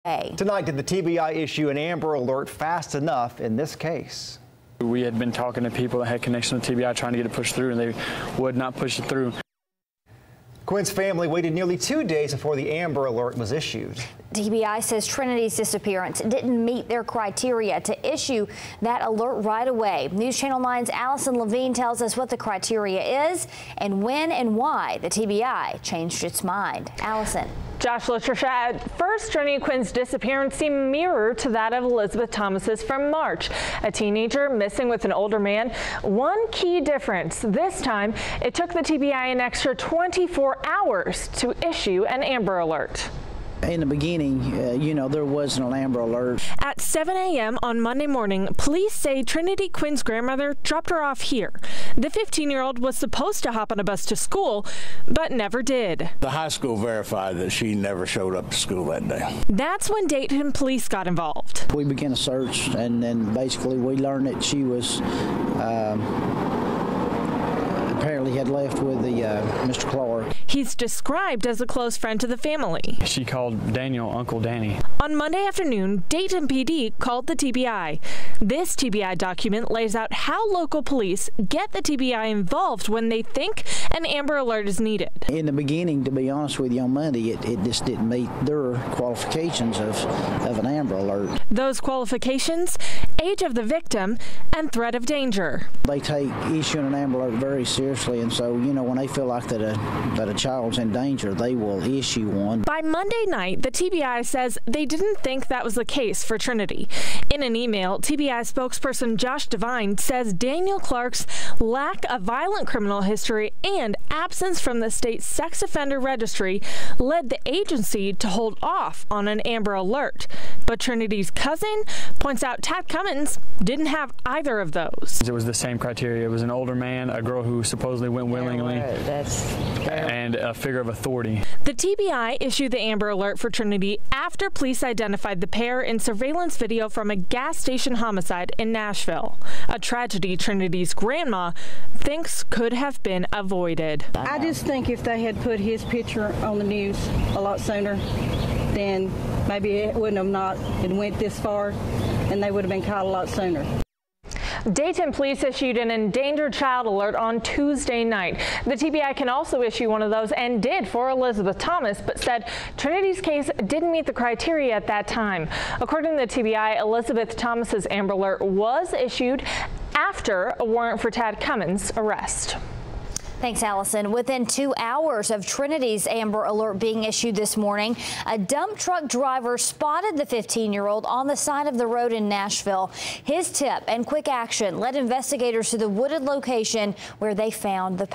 Tonight, did the TBI issue an Amber Alert fast enough in this case? We had been talking to people that had connection to TBI trying to get it pushed through, and they would not push it through. Quinn's family waited nearly 2 days before the Amber Alert was issued. TBI says Trinity's disappearance didn't meet their criteria to issue that alert right away. News Channel 9's Allison Levine tells us what the criteria is and when and why the TBI changed its mind. Allison. Josh Latricia, at first, Trinity Quinn's disappearance seemed mirror to that of Elizabeth Thomas's from March. A teenager missing with an older man. One key difference, this time, it took the TBI an extra 24 hours to issue an Amber Alert. In the beginning, there wasn't an Amber Alert. At 7 a.m. on Monday morning, police say Trinity Quinn's grandmother dropped her off here. The 15-year-old was supposed to hop on a bus to school, but never did. The high school verified that she never showed up to school that day. That's when Dayton police got involved. We began a search, and then basically we learned that she was apparently had left with the Mr. Clark. He's described as a close friend to the family. She called Daniel Uncle Danny. On Monday afternoon, Dayton PD called the TBI. This TBI document lays out how local police get the TBI involved when they think an Amber Alert is needed. In the beginning, to be honest with you, on Monday, it just didn't meet their qualifications of an Amber Alert. Those qualifications, age of the victim and threat of danger. They take issuing an Amber Alert very seriously, and so, when they feel like that a child's in danger, they will issue one. By Monday night, the TBI says they didn't think that was the case for Trinity. In an email, TBI spokesperson Josh Devine says Daniel Clark's lack of violent criminal history and absence from the state sex offender registry led the agency to hold off on an Amber Alert. But Trinity's cousin points out Tad Cummins didn't have either of those. It was the same criteria. It was an older man, a girl who supposedly went willingly, and a figure of authority. The TBI issued the Amber Alert for Trinity after police identified the pair in surveillance video from a gas station homicide in Nashville. A tragedy Trinity's grandma thinks could have been avoided. I just think if they had put his picture on the news a lot sooner, then maybe it wouldn't have not went this far, and they would have been caught a lot sooner. Dayton police issued an endangered child alert on Tuesday night. The TBI can also issue one of those and did for Elizabeth Thomas, but said Trinity's case didn't meet the criteria at that time. According to the TBI, Elizabeth Thomas's Amber Alert was issued after a warrant for Tad Cummins' arrest. Thanks, Allison. Within 2 hours of Trinity's Amber Alert being issued this morning, a dump truck driver spotted the 15-year-old on the side of the road in Nashville. His tip and quick action led investigators to the wooded location where they found the